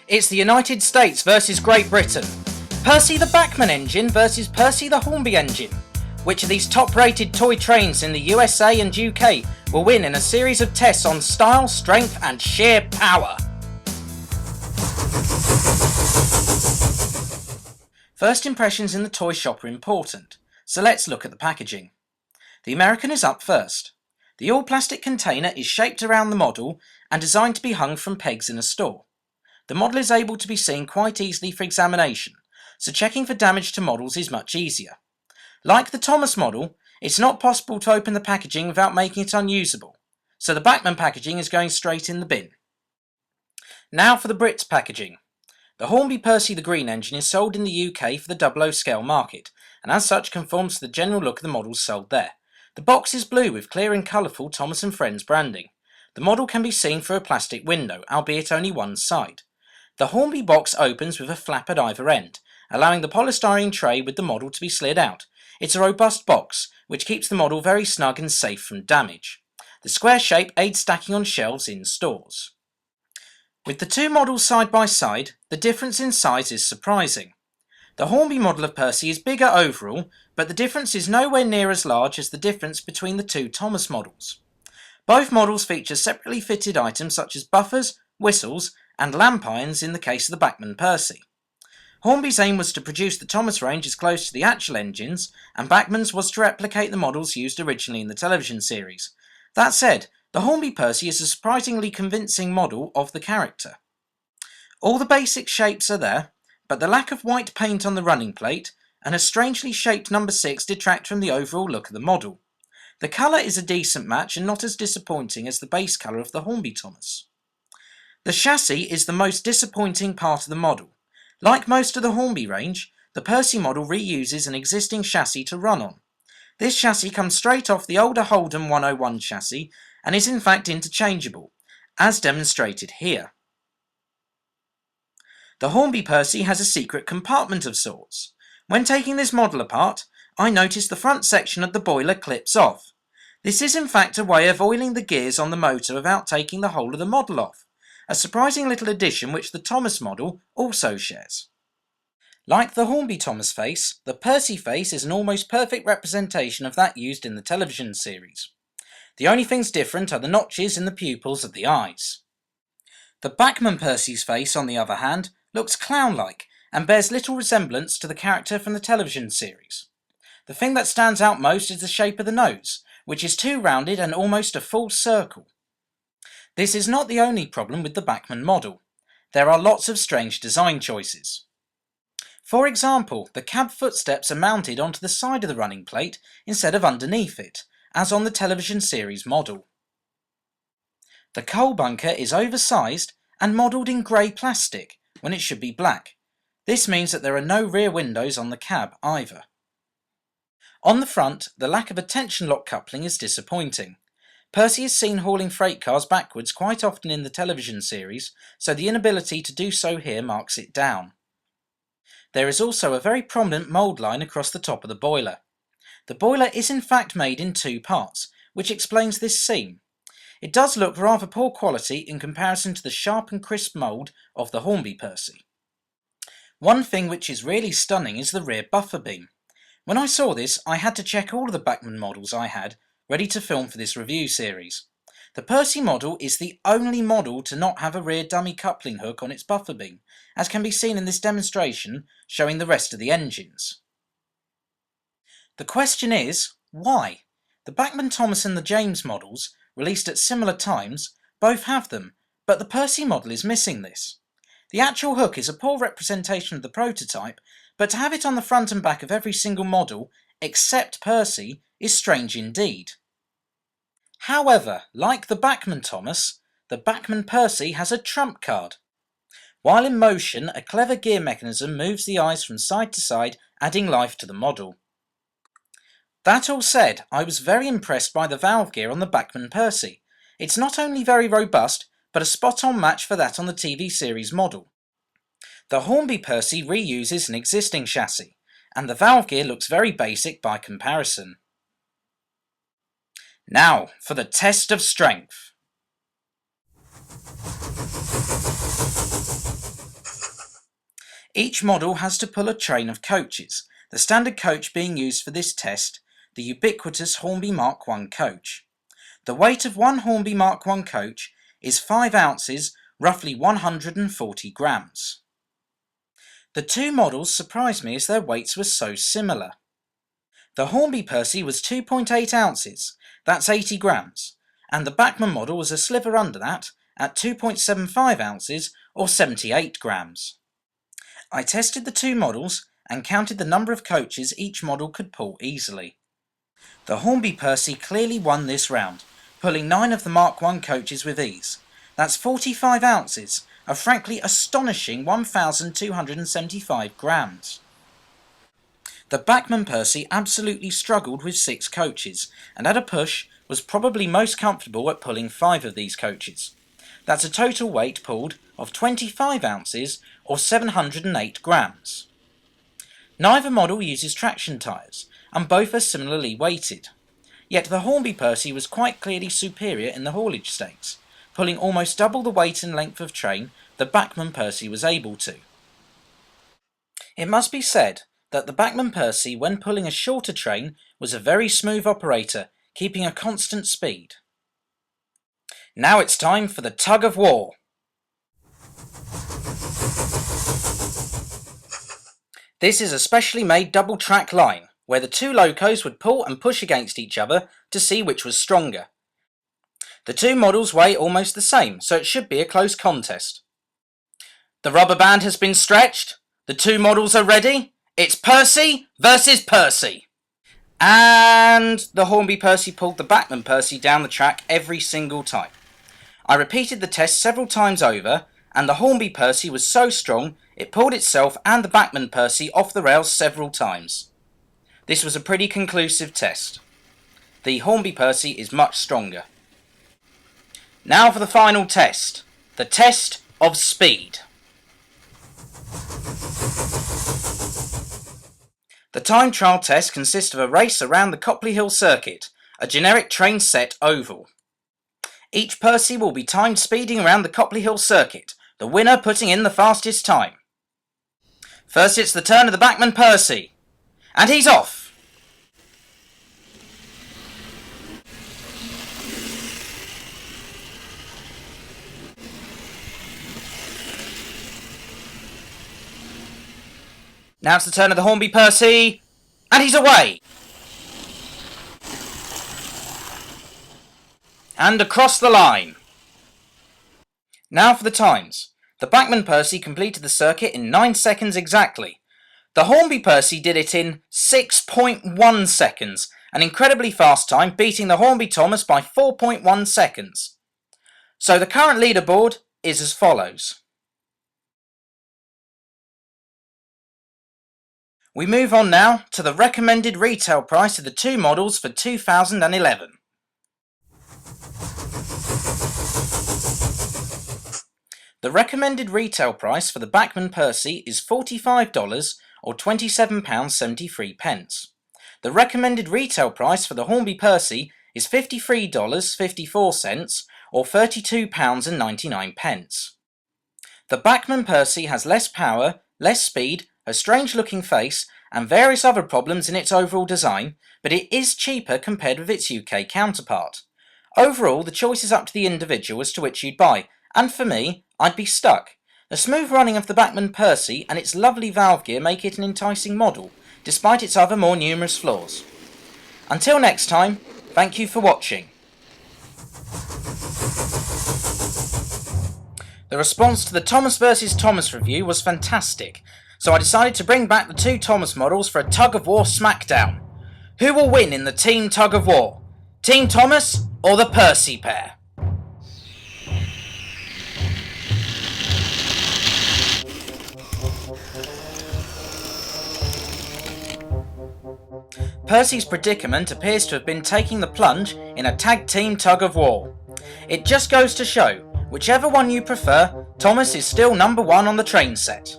It's the United States versus Great Britain. Percy the Bachmann engine versus Percy the Hornby engine. Which of these top-rated toy trains in the USA and UK will win in a series of tests on style, strength and sheer power? First impressions in the toy shop are important, so let's look at the packaging. The American is up first. The all-plastic container is shaped around the model and designed to be hung from pegs in a store. The model is able to be seen quite easily for examination, so checking for damage to models is much easier. Like the Thomas model, it's not possible to open the packaging without making it unusable, so the Bachmann packaging is going straight in the bin. Now for the Brits packaging. The Hornby Percy the Green engine is sold in the UK for the 00 scale market, and as such conforms to the general look of the models sold there. The box is blue with clear and colourful Thomas and Friends branding. The model can be seen through a plastic window, albeit only one side. The Hornby box opens with a flap at either end, allowing the polystyrene tray with the model to be slid out. It's a robust box, which keeps the model very snug and safe from damage. The square shape aids stacking on shelves in stores. With the two models side by side, the difference in size is surprising. The Hornby model of Percy is bigger overall, but the difference is nowhere near as large as the difference between the two Thomas models. Both models feature separately fitted items such as buffers, whistles and lamp irons in the case of the Bachmann Percy. Hornby's aim was to produce the Thomas range as close to the actual engines, and Bachmann's was to replicate the models used originally in the television series. That said, the Hornby Percy is a surprisingly convincing model of the character. All the basic shapes are there, but the lack of white paint on the running plate and a strangely shaped number 6 detract from the overall look of the model. The colour is a decent match and not as disappointing as the base colour of the Hornby Thomas. The chassis is the most disappointing part of the model. Like most of the Hornby range, the Percy model reuses an existing chassis to run on. This chassis comes straight off the older Holden 101 chassis and is in fact interchangeable, as demonstrated here. The Hornby Percy has a secret compartment of sorts. When taking this model apart, I noticed the front section of the boiler clips off. This is in fact a way of oiling the gears on the motor without taking the whole of the model off, a surprising little addition which the Thomas model also shares. Like the Hornby Thomas face, the Percy face is an almost perfect representation of that used in the television series. The only things different are the notches in the pupils of the eyes. The Bachmann Percy's face, on the other hand, looks clown-like and bears little resemblance to the character from the television series. The thing that stands out most is the shape of the nose, which is too rounded and almost a full circle. This is not the only problem with the Bachmann model. There are lots of strange design choices. For example, the cab footsteps are mounted onto the side of the running plate instead of underneath it, as on the television series model. The coal bunker is oversized and modelled in grey plastic, when it should be black. This means that there are no rear windows on the cab either. On the front, the lack of a tension lock coupling is disappointing. Percy is seen hauling freight cars backwards quite often in the television series, so the inability to do so here marks it down. There is also a very prominent mould line across the top of the boiler. The boiler is in fact made in two parts, which explains this seam. It does look rather poor quality in comparison to the sharp and crisp mould of the Hornby Percy. One thing which is really stunning is the rear buffer beam. When I saw this, I had to check all of the Bachmann models I had, ready to film for this review series. The Percy model is the only model to not have a rear dummy coupling hook on its buffer beam, as can be seen in this demonstration showing the rest of the engines. The question is, why? The Bachmann Thomas and the James models, released at similar times, both have them, but the Percy model is missing this. The actual hook is a poor representation of the prototype, but to have it on the front and back of every single model, except Percy, is strange indeed. However, like the Bachmann Thomas, the Bachmann Percy has a trump card. While in motion, a clever gear mechanism moves the eyes from side to side, adding life to the model. That all said, I was very impressed by the valve gear on the Bachmann Percy. It's not only very robust, but a spot-on match for that on the TV series model. The Hornby Percy reuses an existing chassis, and the valve gear looks very basic by comparison. Now for the test of strength. Each model has to pull a train of coaches, the standard coach being used for this test, the ubiquitous Hornby Mark I coach. The weight of one Hornby Mark I coach is 5 ounces, roughly 140 grams. The two models surprised me as their weights were so similar. The Hornby Percy was 2.8 ounces, that's 80 grams, and the Bachmann model was a sliver under that at 2.75 ounces or 78 grams. I tested the two models and counted the number of coaches each model could pull easily. The Hornby Percy clearly won this round, pulling 9 of the Mark I coaches with ease. That's 45 ounces, a frankly astonishing 1,275 grams. The Bachmann Percy absolutely struggled with 6 coaches, and at a push was probably most comfortable at pulling 5 of these coaches. That's a total weight pulled of 25 ounces or 708 grams. Neither model uses traction tyres, and both are similarly weighted. Yet the Hornby Percy was quite clearly superior in the haulage stakes, pulling almost double the weight and length of train the Bachmann Percy was able to. It must be said that the Bachmann Percy, when pulling a shorter train, was a very smooth operator, keeping a constant speed. Now it's time for the tug of war. This is a specially made double track line, where the two locos would pull and push against each other to see which was stronger. The two models weigh almost the same, so it should be a close contest. The rubber band has been stretched, the two models are ready, it's Percy versus Percy. And the Hornby Percy pulled the Bachmann Percy down the track every single time. I repeated the test several times over, and the Hornby Percy was so strong it pulled itself and the Bachmann Percy off the rails several times. This was a pretty conclusive test. The Hornby Percy is much stronger. Now for the final test, the test of speed. The time trial test consists of a race around the Copley Hill circuit, a generic train set oval. Each Percy will be timed speeding around the Copley Hill circuit, the winner putting in the fastest time. First it's the turn of the Bachmann Percy, and he's off. Now it's the turn of the Hornby Percy, and he's away. And across the line. Now for the times. The Bachmann Percy completed the circuit in 9 seconds exactly. The Hornby Percy did it in 6.1 seconds, an incredibly fast time, beating the Hornby Thomas by 4.1 seconds. So the current leaderboard is as follows. We move on now to the recommended retail price of the two models for 2011. The recommended retail price for the Bachmann Percy is $45 or £27.73. The recommended retail price for the Hornby Percy is $53.54 or £32.99. The Bachmann Percy has less power, less speed, a strange looking face and various other problems in its overall design, but it is cheaper compared with its UK counterpart. Overall, the choice is up to the individual as to which you'd buy, and for me, I'd be stuck. The smooth running of the Bachmann Percy and its lovely valve gear make it an enticing model, despite its other more numerous flaws. Until next time, thank you for watching. The response to the Thomas vs Thomas review was fantastic, so I decided to bring back the two Thomas models for a tug of war smackdown. Who will win in the team tug of war? Team Thomas or the Percy pair? Percy's Predicament appears to have been taking the plunge in a tag team tug of war. It just goes to show, whichever one you prefer, Thomas is still number one on the train set.